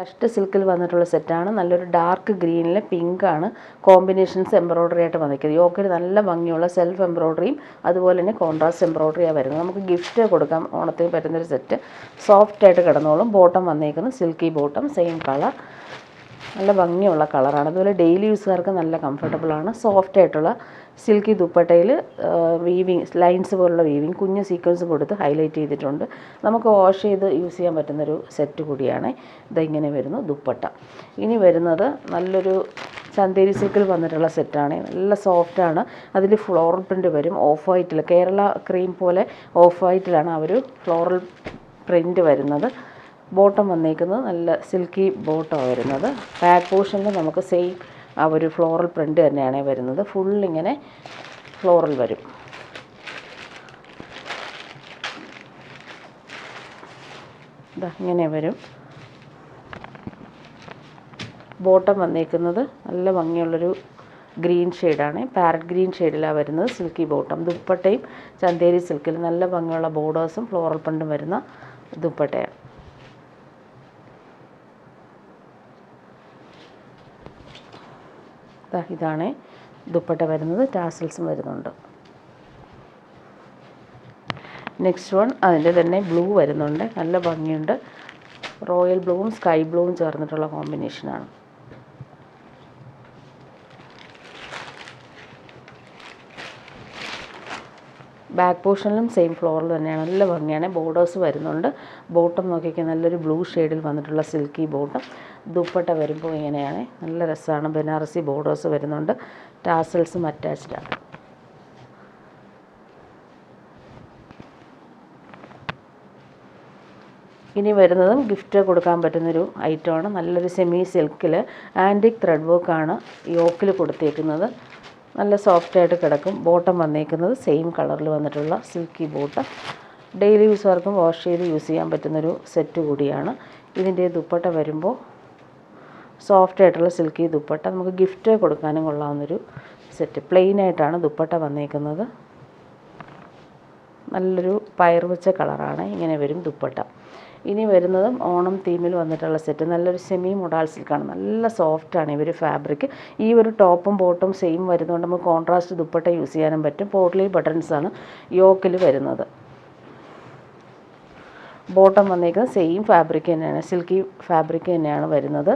First സിൽക്കിൽ വന്നിട്ടുള്ള സെറ്റാണ്. നല്ലൊരു ഡാർക്ക് ഗ്രീനിൽ പിങ്കാണ് കോമ്പിനേഷൻസ് എംബ്രോയ്ഡറി ആയിട്ട് വന്നിരിക്കുന്നത്. യോക്കിൽ നല്ല ഭംഗിയുള്ള സെൽഫ് എംബ്രോയ്ഡറിയും അതുപോലെ തന്നെ കോൺട്രാസ്റ്റ് എംബ്രോയ്ഡറിയാണ് വരുന്നത്. നമുക്ക് ഗിഫ്റ്റ് കൊടുക്കാം. ഓണത്തിന് പറ്റുന്നൊരു സെറ്റ്. സോഫ്റ്റായിട്ട് കിടന്നോളും. ബോട്ടം വന്നേക്കുന്നത് സിൽക്കി ബോട്ടം, സെയിം കളർ, നല്ല ഭംഗിയുള്ള കളറാണ്. അതുപോലെ ഡെയിലി യൂസുകാർക്ക് നല്ല കംഫർട്ടബിളാണ്. സോഫ്റ്റ് ആയിട്ടുള്ള സിൽക്കി ദുപ്പട്ടയിൽ വീവിങ് ലൈൻസ് പോലുള്ള വീവിങ് കുഞ്ഞ് സീക്വൻസും കൊടുത്ത് ഹൈലൈറ്റ് ചെയ്തിട്ടുണ്ട്. നമുക്ക് വാഷ് ചെയ്ത് യൂസ് ചെയ്യാൻ പറ്റുന്നൊരു സെറ്റ് കൂടിയാണ്. ഇതിങ്ങനെ വരുന്നു ദുപ്പട്ട. ഇനി വരുന്നത് നല്ലൊരു ചന്തേരി സിൽക്കിൽ വന്നിട്ടുള്ള സെറ്റാണ്. നല്ല സോഫ്റ്റാണ്. അതിൽ ഫ്ലോറൽ പ്രിൻറ്റ് വരും. ഓഫ് വൈറ്റിൽ, കേരള ക്രീം പോലെ ഓഫ് വൈറ്റിലാണ് ആ ഒരു ഫ്ലോറൽ പ്രിൻറ്റ് വരുന്നത്. ബോട്ടം വന്നേക്കുന്നത് നല്ല സിൽക്കി ബോട്ടമാണ് വരുന്നത്. ബാക്ക് പോർഷനിൽ നമുക്ക് സെയിം ആ ഒരു ഫ്ലോറൽ പ്രിൻറ്റ് തന്നെയാണ് വരുന്നത്. ഫുള്ളിങ്ങനെ ഫ്ലോറൽ വരും. ഇങ്ങനെ വരും. ബോട്ടം വന്നേക്കുന്നത് നല്ല ഭംഗിയുള്ളൊരു ഗ്രീൻ ഷെയ്ഡാണ്. പാരറ്റ് ഗ്രീൻ ഷെയ്ഡിലാണ് വരുന്നത് സിൽക്കി ബോട്ടം. ദുപ്പട്ടയും ചന്തേരി സിൽക്കിൽ നല്ല ഭംഗിയുള്ള ബോർഡേഴ്സും ഫ്ലോറൽ പ്രിൻറ്റും വരുന്ന ദുപ്പട്ടയാണ്. ഇതാണ് ദുപ്പട്ട വരുന്നത്. ടാസൽസും വരുന്നുണ്ട്. നെക്സ്റ്റ് വൺ അതിൻ്റെ തന്നെ ബ്ലൂ വരുന്നുണ്ട്. നല്ല ഭംഗിയുണ്ട്. റോയൽ ബ്ലൂവും സ്കൈ ബ്ലൂവും ചേർന്നിട്ടുള്ള കോമ്പിനേഷനാണ്. ബാക്ക് പോർഷനിലും സെയിം ഫ്ലോറിൽ തന്നെയാണ്. നല്ല ഭംഗിയാണ്. ബോർഡേഴ്സ് വരുന്നുണ്ട്. ബോട്ടം നോക്കിയൊക്കെ നല്ലൊരു ബ്ലൂ ഷെയ്ഡിൽ വന്നിട്ടുള്ള സിൽക്കി ബോട്ടം. ദുപ്പട്ട വരുമ്പോൾ ഇങ്ങനെയാണ്. നല്ല രസമാണ്. ബനാറസി ബോർഡേഴ്സ് വരുന്നുണ്ട്. ടാസൽസും അറ്റാച്ച്ഡാണ്. ഇനി വരുന്നതും ഗിഫ്റ്റ് കൊടുക്കാൻ പറ്റുന്നൊരു ഐറ്റമാണ്. നല്ലൊരു സെമി സിൽക്കിൽ ആൻറ്റിക് ത്രെഡ് വർക്കാണ് യോക്കിൽ കൊടുത്തേക്കുന്നത്. നല്ല സോഫ്റ്റായിട്ട് കിടക്കും. ബോട്ടം വന്നേക്കുന്നത് സെയിം കളറിൽ വന്നിട്ടുള്ള സിൽക്കി ബോട്ടം. ഡെയിലി യൂസുകാർക്കും വാഷ് ചെയ്ത് യൂസ് ചെയ്യാൻ പറ്റുന്നൊരു സെറ്റ് കൂടിയാണ്. ഇതിൻ്റെ ദുപ്പട്ട വരുമ്പോൾ സോഫ്റ്റ് ആയിട്ടുള്ള സിൽക്കി ദുപ്പട്ട. നമുക്ക് ഗിഫ്റ്റ് കൊടുക്കാനും കൊള്ളാവുന്നൊരു സെറ്റ്. പ്ലെയിൻ ആയിട്ടാണ് ദുപ്പട്ട വന്നേക്കുന്നത്. നല്ലൊരു പയർ വെച്ച കളറാണ്. ഇങ്ങനെ വരും ദുപ്പട്ട. ഇനി വരുന്നതും ഓണം തീമിൽ വന്നിട്ടുള്ള സെറ്റ്. നല്ലൊരു സെമി മൊഡാൾ സിൽക്കാണ്. നല്ല സോഫ്റ്റാണ് ഇവർ ഫാബ്രിക്. ഈ ഒരു ടോപ്പും ബോട്ടും സെയിം വരുന്നതുകൊണ്ട് നമുക്ക് കോൺട്രാസ്റ്റ് ദുപ്പട്ട യൂസ് ചെയ്യാനും പറ്റും. പോട്ട്ലി ബട്ടൺസാണ് യോക്കിൽ വരുന്നത്. ബോട്ടം വന്നേക്കുന്നത് സെയിം ഫാബ്രിക് തന്നെയാണ്. സിൽക്കി ഫാബ്രിക് തന്നെയാണ് വരുന്നത്.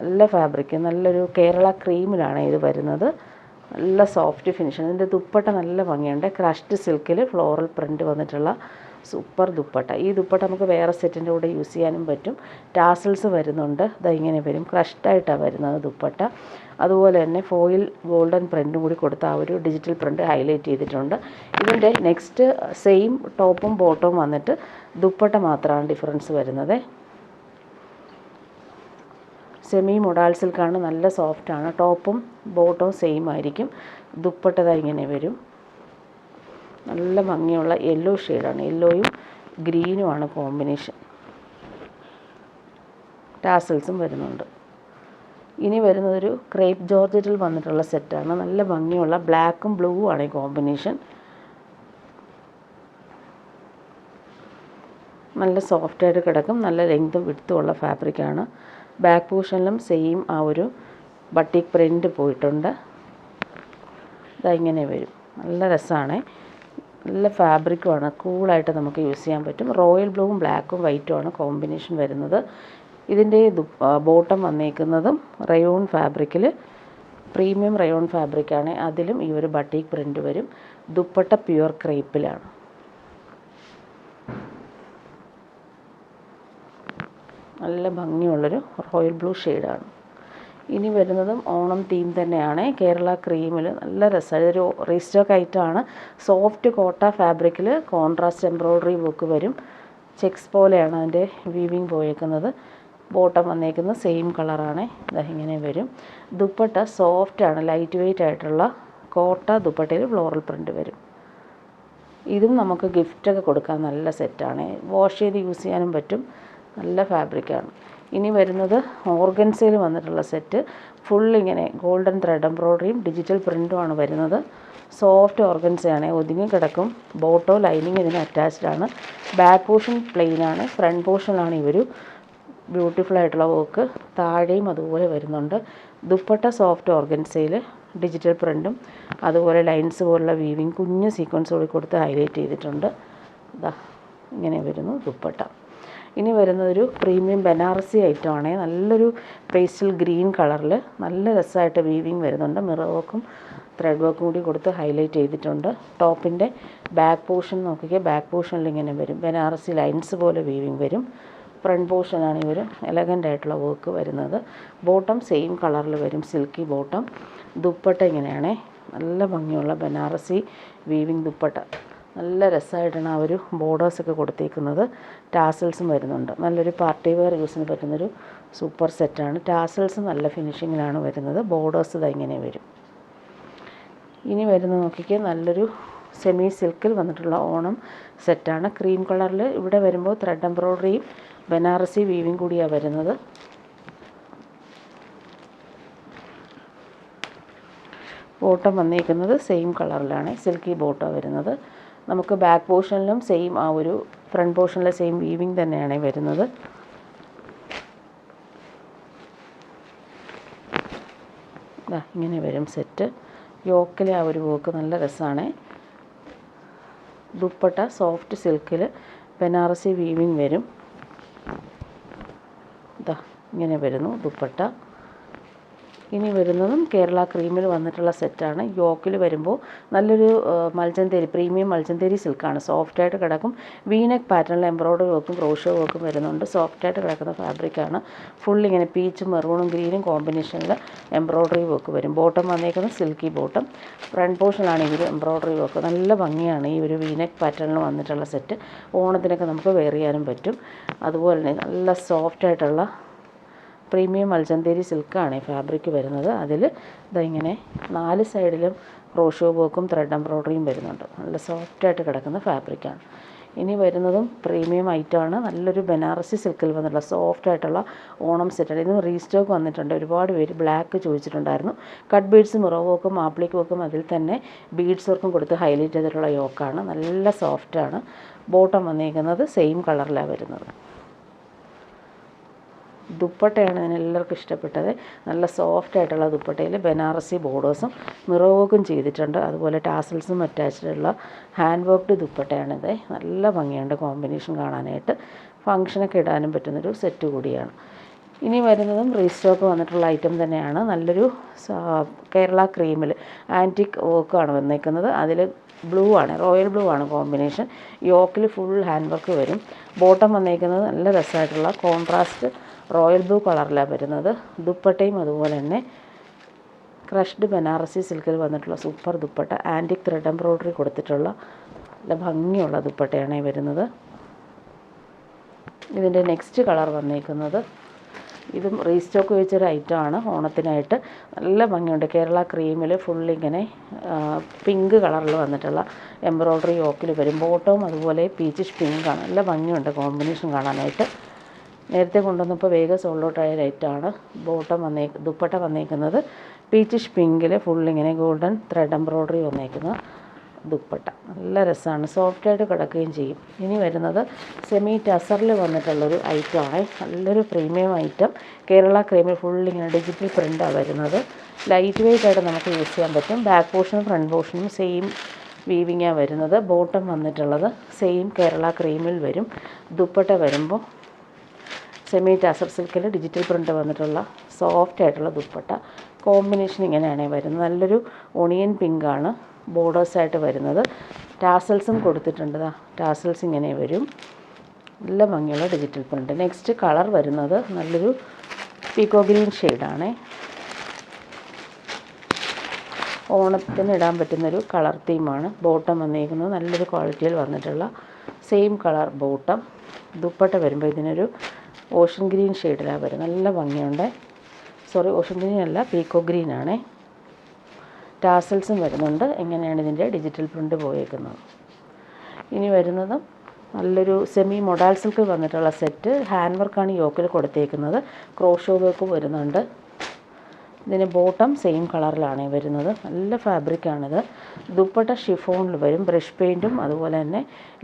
നല്ല ഫാബ്രിക്, നല്ലൊരു കേരള ക്രീമിലാണ് ഇത് വരുന്നത്. നല്ല സോഫ്റ്റ് ഫിനിഷാണ്. ഇതിൻ്റെ ദുപ്പട്ട നല്ല ഭംഗിയുണ്ട്. ക്രഷ്ഡ് സിൽക്കിൽ ഫ്ലോറൽ പ്രിൻറ്റ് വന്നിട്ടുള്ള സൂപ്പർ ദുപ്പട്ട. ഈ ദുപ്പട്ട നമുക്ക് വേറെ സെറ്റിൻ്റെ കൂടെ യൂസ് ചെയ്യാനും പറ്റും. ടാസൽസ് വരുന്നുണ്ട്. ഇങ്ങനെ വരും. ക്രഷ്ഡായിട്ടാണ് വരുന്നത് ദുപ്പട്ട. അതുപോലെ തന്നെ ഫോയിൽ ഗോൾഡൻ പ്രിൻറ്റും കൂടി കൊടുത്ത് ആ ഒരു ഡിജിറ്റൽ പ്രിൻറ്റ് ഹൈലൈറ്റ് ചെയ്തിട്ടുണ്ട്. ഇതിൻ്റെ നെക്സ്റ്റ് സെയിം ടോപ്പും ബോട്ടവും വന്നിട്ട് ദുപ്പട്ട മാത്രമാണ് ഡിഫറൻസ് വരുന്നത്. സെമി മൊഡാൾ സിൽക്കാണ്. നല്ല സോഫ്റ്റാണ്. ടോപ്പും ബോട്ടവും സെയിം ആയിരിക്കും. ദുപ്പട്ട ഇങ്ങനെ വരും. നല്ല ഭംഗിയുള്ള യെല്ലോ ഷെയ്ഡാണ്. യെല്ലോയും ഗ്രീനുമാണ് കോമ്പിനേഷൻ. ടാസൽസും വരുന്നുണ്ട്. ഇനി വരുന്നതൊരു ക്രേപ്പ് ജോർജറ്റിൽ വന്നിട്ടുള്ള സെറ്റാണ്. നല്ല ഭംഗിയുള്ള ബ്ലാക്കും ബ്ലൂവും ആണ് ഈ കോമ്പിനേഷൻ. നല്ല സോഫ്റ്റായിട്ട് കിടക്കും. നല്ല ലെങ്തും വിഡ്ത്തും ഉള്ള ഫാബ്രിക്കാണ്. ബാക്ക് പോർഷനിലും സെയിം ആ ഒരു ബട്ടിക് പ്രിൻറ്റ് പോയിട്ടുണ്ട്. ഇങ്ങനെ വരും. നല്ല രസമാണ്. നല്ല ഫാബ്രിക്കുമാണ്. കൂളായിട്ട് നമുക്ക് യൂസ് ചെയ്യാൻ പറ്റും. റോയൽ ബ്ലൂവും ബ്ലാക്കും വൈറ്റും ആണ് കോമ്പിനേഷൻ വരുന്നത്. ഇതിൻ്റെ ബോട്ടം വന്നേക്കുന്നതും റയോൺ ഫാബ്രിക്കിൽ, പ്രീമിയം റയോൺ ഫാബ്രിക്കാണ്. അതിലും ഈ ഒരു ബട്ടിക് പ്രിൻറ്റ് വരും. ദുപ്പട്ട പ്യുവർ ക്രേപ്പിലാണ്. നല്ല ഭംഗിയുള്ളൊരു റോയൽ ബ്ലൂ ഷെയ്ഡാണ്. ഇനി വരുന്നതും ഓണം തീം തന്നെയാണ്. കേരള ക്രീമിൽ നല്ല രസമാണ്. ഇതൊരു റീസ്റ്റോക്ക് ഐറ്റമാണ്. സോഫ്റ്റ് കോട്ട ഫാബ്രിക്കിൽ കോൺട്രാസ്റ്റ് എംബ്രോയ്ഡറി വർക്ക് വരും. ചെക്സ് പോലെയാണ് അതിൻ്റെ വീവിങ് പോയേക്കുന്നത്. ബോട്ടം വന്നേക്കുന്നത് സെയിം കളറാണ്. ഇങ്ങനെ വരും. ദുപ്പട്ട സോഫ്റ്റാണ്. ലൈറ്റ് വെയ്റ്റ് ആയിട്ടുള്ള കോട്ട ദുപ്പട്ടയിൽ ഫ്ലോറൽ പ്രിൻറ്റ് വരും. ഇതും നമുക്ക് ഗിഫ്റ്റൊക്കെ കൊടുക്കാൻ നല്ല സെറ്റാണ്. വാഷ് ചെയ്ത് യൂസ് ചെയ്യാനും പറ്റും. നല്ല ഫാബ്രിക്കാണ്. ഇനി വരുന്നത് ഓർഗൻസയിൽ വന്നിട്ടുള്ള സെറ്റ്. ഫുള്ളിങ്ങനെ ഗോൾഡൻ ത്രെഡ് എംബ്രോയ്ഡറിയും ഡിജിറ്റൽ പ്രിൻറ്റുമാണ് വരുന്നത്. സോഫ്റ്റ് ഓർഗൻസയാണ്. ഒതുങ്ങി കിടക്കും. ബോട്ടോ ലൈനിങ് ഇതിന് അറ്റാച്ച്ഡ് ആണ്. ബാക്ക് പോർഷൻ പ്ലെയിൻ ആണ്. ഫ്രണ്ട് പോർഷനിലാണ് ഇവർ ബ്യൂട്ടിഫുൾ ആയിട്ടുള്ള വർക്ക് താഴെയും അതുപോലെ വരുന്നുണ്ട്. ദുപ്പട്ട സോഫ്റ്റ് ഓർഗൻസയിൽ ഡിജിറ്റൽ പ്രിൻറ്റും അതുപോലെ ലൈൻസ് പോലുള്ള വീവിങ് കുഞ്ഞ് സീക്വൻസ് കൂടി കൊടുത്ത് ഹൈലൈറ്റ് ചെയ്തിട്ടുണ്ട്. ഇതാ ഇങ്ങനെ വരുന്നു ദുപ്പട്ട. ഇനി വരുന്നതൊരു പ്രീമിയം ബനാറസി ഐറ്റമാണേ. നല്ലൊരു പേസ്റ്റൽ ഗ്രീൻ കളറിൽ നല്ല രസമായിട്ട് വീവിങ് വരുന്നുണ്ട്. മിറർ വർക്കും ത്രെഡ് വർക്കും കൂടി കൊടുത്ത് ഹൈലൈറ്റ് ചെയ്തിട്ടുണ്ട്. ടോപ്പിൻ്റെ ബാക്ക് പോർഷൻ നോക്കിക്കുക. ബാക്ക് പോർഷനിൽ ഇങ്ങനെ വരും, ബനാറസി ലൈൻസ് പോലെ വീവിങ് വരും. ഫ്രണ്ട് പോർഷനാണ് ഈ ഒരു എലഗൻ്റ് ആയിട്ടുള്ള വർക്ക് വരുന്നത്. ബോട്ടം സെയിം കളറിൽ വരും, സിൽക്കി ബോട്ടം. ദുപ്പട്ട ഇങ്ങനെയാണേ, നല്ല ഭംഗിയുള്ള ബനാറസി വീവിങ് ദുപ്പട്ട. നല്ല രസമായിട്ടാണ് ആ ഒരു ബോർഡേഴ്സൊക്കെ കൊടുത്തേക്കുന്നത്. ടാസൽസും വരുന്നുണ്ട്. നല്ലൊരു പാർട്ടി വെയർ യൂസിന് പറ്റുന്നൊരു സൂപ്പർ സെറ്റാണ്. ടാസൽസ് നല്ല ഫിനിഷിങ്ങിലാണ് വരുന്നത്. ബോർഡേഴ്സ് ഇതാ ഇങ്ങനെ വരും. ഇനി വരുന്നത് നോക്കിക്കുക, നല്ലൊരു സെമി സിൽക്കിൽ വന്നിട്ടുള്ള ഓണം സെറ്റാണ്. ക്രീം കളറിൽ ഇവിടെ വരുമ്പോൾ ത്രെഡ് എംബ്രോയ്ഡറിയും ബനാറസി വീവിങ് കൂടിയാണ് വരുന്നത്. ബോട്ടം വന്നിരിക്കുന്നത് സെയിം കളറിലാണ്, സിൽക്കി ബോട്ടം വരുന്നത്. നമുക്ക് ബാക്ക് പോർഷനിലും സെയിം ആ ഒരു ഫ്രണ്ട് പോർഷനിലെ സെയിം വീവിങ് തന്നെയാണ് വരുന്നത്. ഇങ്ങനെ വരും സെറ്റ്. യോക്കിലെ ആ ഒരു വർക്ക് നല്ല രസമാണ്. ദുപ്പട്ട സോഫ്റ്റ് സിൽക്കിൽ ബനാറസി വീവിങ് വരും. ഇങ്ങനെ വരുന്നു ദുപ്പട്ട. ഇനി വരുന്നതും കേരള ക്രീമിൽ വന്നിട്ടുള്ള സെറ്റാണ്. യോക്കിൽ വരുമ്പോൾ നല്ലൊരു മൽച്ചന്തേരി, പ്രീമിയം മൽച്ചന്തേരി സിൽക്കാണ്. സോഫ്റ്റായിട്ട് കിടക്കും. വീനെക്ക് പാറ്റേണിൽ എംബ്രോയ്ഡറി വർക്കും ക്രോഷോ വർക്കും വരുന്നുണ്ട്. സോഫ്റ്റായിട്ട് കിടക്കുന്ന ഫാബ്രിക്കാണ്. ഫുൾ ഇങ്ങനെ പീച്ചും മെറൂണും ഗ്രീനും കോമ്പിനേഷനിൽ എംബ്രോയ്ഡറി വർക്ക് വരും. ബോട്ടം വന്നേക്കുന്നത് സിൽക്കി ബോട്ടം. ഫ്രണ്ട് പോർഷനിലാണ് ഈ ഒരു എംബ്രോയ്ഡറി വർക്ക്. നല്ല ഭംഗിയാണ് ഈ ഒരു വീനെക്ക് പാറ്റേണിൽ വന്നിട്ടുള്ള സെറ്റ്. ഓണത്തിനൊക്കെ നമുക്ക് വെയർ ചെയ്യാനും പറ്റും. അതുപോലെ തന്നെ നല്ല സോഫ്റ്റായിട്ടുള്ള പ്രീമിയം മൽച്ചന്തേരി സിൽക്കാണ് ഈ ഫാബ്രിക് വരുന്നത്. അതിൽ ഇങ്ങനെ 4 സൈഡിലും ക്രോഷോ വർക്കും ത്രെഡ് എംബ്രോയ്ഡറിയും വരുന്നുണ്ട്. നല്ല സോഫ്റ്റായിട്ട് കിടക്കുന്ന ഫാബ്രിക്കാണ്. ഇനി വരുന്നതും പ്രീമിയം ഐറ്റമാണ്. നല്ലൊരു ബനാറസി സിൽക്കിൽ വന്നിട്ടുള്ള സോഫ്റ്റായിട്ടുള്ള ഓണം സെറ്റാണ്. ഇതും റീസ്റ്റോക്ക് വന്നിട്ടുണ്ട്. ഒരുപാട് പേര് ബ്ലാക്ക് ചോദിച്ചിട്ടുണ്ടായിരുന്നു. കട്ട് ബീഡ്സ്, മിറർ വർക്കും ആപ്ലിക് വർക്കും അതിൽ തന്നെ ബീഡ്സ് വർക്കും കൊടുത്ത് ഹൈലൈറ്റ് ചെയ്തിട്ടുള്ള യോക്കാണ്. നല്ല സോഫ്റ്റാണ്. ബോട്ടം വന്നിരിക്കുന്നത് സെയിം കളറിലാണ് വരുന്നത്. ദുപ്പട്ടയാണ് ഇതിനെല്ലാവർക്കും ഇഷ്ടപ്പെട്ടത്. നല്ല സോഫ്റ്റായിട്ടുള്ള ദുപ്പട്ടയിൽ ബനാറസി ബോർഡേഴ്സും മിറർ വർക്കും ചെയ്തിട്ടുണ്ട്. അതുപോലെ ടാസൽസും അറ്റാച്ച്ഡുള്ള ഹാൻഡ് വർക്ക്ഡ് ദുപ്പട്ടയാണിത്. നല്ല ഭംഗിയുണ്ട് കോമ്പിനേഷൻ കാണാനായിട്ട്. ഫങ്ഷനൊക്കെ ഇടാനും പറ്റുന്നൊരു സെറ്റ് കൂടിയാണ്. ഇനി വരുന്നതും റീസ്റ്റോക്ക് വന്നിട്ടുള്ള ഐറ്റം തന്നെയാണ്. നല്ലൊരു കേരള ക്രീമിൽ ആൻറ്റിക് വർക്കാണ് വന്നേക്കുന്നത്. അതിൽ ബ്ലൂ ആണ്, റോയൽ ബ്ലൂ ആണ് കോമ്പിനേഷൻ. യോക്കിൽ ഫുൾ ഹാൻഡ് വർക്ക് വരും. ബോട്ടം വന്നേക്കുന്നത് നല്ല രസമായിട്ടുള്ള കോൺട്രാസ്റ്റ് റോയൽ ബ്ലൂ കളറിലാണ് വരുന്നത്. ദുപ്പട്ടയും അതുപോലെ തന്നെ ക്രഷ്ഡ് ബനാറസി സിൽക്കിൽ വന്നിട്ടുള്ള super dupatta. Antique thread embroidery കൊടുത്തിട്ടുള്ള നല്ല ഭംഗിയുള്ള ദുപ്പട്ടയാണ് വരുന്നത്. ഇതിൻ്റെ നെക്സ്റ്റ് കളർ വന്നേക്കുന്നത്, ഇതും റീസ്റ്റോക്ക് വെച്ചൊരു ഐറ്റമാണ് ഓണത്തിനായിട്ട്. നല്ല ഭംഗിയുണ്ട്. കേരള ക്രീമിൽ ഫുള്ളിങ്ങനെ പിങ്ക് കളറിൽ വന്നിട്ടുള്ള എംബ്രോയ്ഡറി യോക്കിൽ വരും. ബോട്ടവും അതുപോലെ പീച്ചിഷ് പിങ്കാണ്. നല്ല ഭംഗിയുണ്ട് കോമ്പിനേഷൻ കാണാനായിട്ട്. നേരത്തെ കൊണ്ടുവന്നപ്പോൾ വേഗം സോൾഡ് ഔട്ട് ആയ ഐറ്റമാണ്. ദുപ്പട്ട വന്നേക്കുന്നത് പീച്ചിഷ് പിങ്കിൽ ഫുള്ളിങ്ങനെ ഗോൾഡൻ ത്രെഡ് എംബ്രോയ്ഡറി വന്നേക്കുന്ന ദുപ്പട്ട. നല്ല രസമാണ്, സോഫ്റ്റായിട്ട് കിടക്കുകയും ചെയ്യും. ഇനി വരുന്നത് സെമി ടസറിൽ വന്നിട്ടുള്ളൊരു ഐറ്റമാണ്. നല്ലൊരു പ്രീമിയം ഐറ്റം. കേരള ക്രീമിൽ ഫുള്ളിങ്ങനെ ഡിജിറ്റൽ പ്രിൻ്റാണ് വരുന്നത്. ലൈറ്റ് വെയ്റ്റ് ആയിട്ട് നമുക്ക് യൂസ് ചെയ്യാൻ പറ്റും. ബാക്ക് പോർഷനും ഫ്രണ്ട് പോർഷനും സെയിം വീവിങ്ങാണ് വരുന്നത്. ബോട്ടം വന്നിട്ടുള്ളത് സെയിം കേരള ക്രീമിൽ വരും. ദുപ്പട്ട വരുമ്പോൾ സെമി ടസർ സിൽക്കിൽ ഡിജിറ്റൽ പ്രിൻ്റ് വന്നിട്ടുള്ള സോഫ്റ്റ് ആയിട്ടുള്ള ദുപ്പട്ട. കോമ്പിനേഷൻ ഇങ്ങനെയാണ് വരുന്നത്. നല്ലൊരു ഓണിയൻ പിങ്കാണ് ബോർഡേഴ്സായിട്ട് വരുന്നത്. ടാസൽസും കൊടുത്തിട്ടുണ്ട്. ടാസൽസ് ഇങ്ങനെ വരും. നല്ല ഭംഗിയുള്ള ഡിജിറ്റൽ പ്രിൻ്റ്. നെക്സ്റ്റ് കളർ വരുന്നത് നല്ലൊരു പീക്കോ ഗ്രീൻ ഷെയ്ഡാണ്. ഓണത്തിന് ഇടാൻ പറ്റുന്നൊരു കളർ തീമാണ്. ബോട്ടം വന്നിരിക്കുന്നത് നല്ലൊരു ക്വാളിറ്റിയിൽ വന്നിട്ടുള്ള സെയിം കളർ ബോട്ടം. ദുപ്പട്ട വരുമ്പോൾ ഇതിനൊരു ഓഷൻ ഗ്രീൻ ഷെയ്ഡിലാണ് വരുന്നത്. നല്ല ഭംഗിയുണ്ട്. ഓഷൻ ഗ്രീൻ അല്ല, പീക്കോ ഗ്രീൻ ആണ്. ടാസൽസും വരുന്നുണ്ട്. എങ്ങനെയാണ് ഇതിൻ്റെ ഡിജിറ്റൽ പ്രിൻ്റ് പോയേക്കുന്നത്. ഇനി വരുന്നതും നല്ലൊരു സെമി മൊഡാൽ സിൽക്ക് വന്നിട്ടുള്ള സെറ്റ്. ഹാൻഡ് വർക്കാണ് യോക്കിൽ കൊടുത്തേക്കുന്നത്. ക്രോഷോ വർക്കും വരുന്നുണ്ട്. ഇതിന് ബോട്ടം സെയിം കളറിലാണ് വരുന്നത്. നല്ല ഫാബ്രിക്കാണിത്. ദുപ്പട്ട ഷിഫോണിൽ വരും. ബ്രഷ് പെയിൻറ്റും അതുപോലെ തന്നെ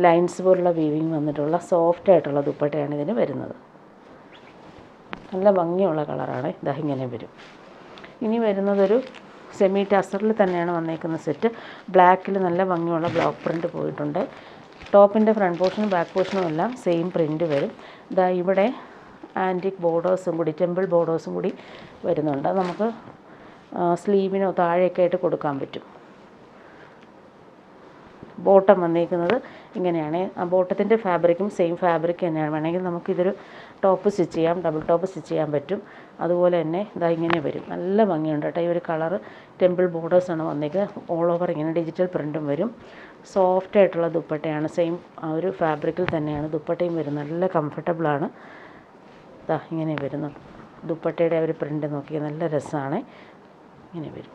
ലൈൻസ് പോലുള്ള വീവിങ് വന്നിട്ടുള്ള സോഫ്റ്റ് ആയിട്ടുള്ള ദുപ്പട്ടയാണ് ഇതിന് വരുന്നത്. നല്ല ഭംഗിയുള്ള കളറാണ്. ഇതാ ഇങ്ങനെ വരും. ഇനി വരുന്നതൊരു സെമി ടസറിൽ തന്നെയാണ് വന്നേക്കുന്ന സെറ്റ്. ബ്ലാക്കിൽ നല്ല ഭംഗിയുള്ള ബ്ലോക്ക് പ്രിൻറ്റ് പോയിട്ടുണ്ട്. ടോപ്പിൻ്റെ ഫ്രണ്ട് പോർഷനും ബാക്ക് പോർഷനും എല്ലാം സെയിം പ്രിൻറ്റ് വരും. ഇതാ ഇവിടെ ആൻറ്റിക് ബോർഡേഴ്സും കൂടി, ടെമ്പിൾ ബോർഡേഴ്സും കൂടി വരുന്നുണ്ട്. അത് നമുക്ക് സ്ലീവിനോ താഴെയൊക്കെ ആയിട്ട് കൊടുക്കാൻ പറ്റും. ബോട്ടം വന്നേക്കുന്നത് ഇങ്ങനെയാണ്. ആ ബോട്ടത്തിൻ്റെ ഫാബ്രിക്കും സെയിം ഫാബ്രിക് തന്നെയാണ്. വേണമെങ്കിൽ നമുക്കിതൊരു ടോപ്പ് സ്റ്റിച്ച് ചെയ്യാം, ഡബിൾ ടോപ്പ് സ്റ്റിച്ച് ചെയ്യാൻ പറ്റും. അതുപോലെ തന്നെ ഇതാ ഇങ്ങനെ വരും. നല്ല ഭംഗിയുണ്ട് കേട്ടോ. ഈ ഒരു കളറ് ടെമ്പിൾ ബോർഡേഴ്സാണ് വന്നേക്കുന്നത്. ഓൾ ഓവർ ഇങ്ങനെ ഡിജിറ്റൽ പ്രിൻറ്റും വരും. സോഫ്റ്റ് ആയിട്ടുള്ള ദുപ്പട്ടയാണ്. സെയിം ആ ഒരു ഫാബ്രിക്കിൽ തന്നെയാണ് ദുപ്പട്ടയും വരുന്നത്. നല്ല കംഫർട്ടബിളാണ്. ഇതാ ഇങ്ങനെ വരുന്നു. ദുപ്പട്ടയുടെ ഒരു പ്രിൻറ്റ് നോക്കിയാൽ നല്ല രസമാണ്. ഇങ്ങനെ വരും.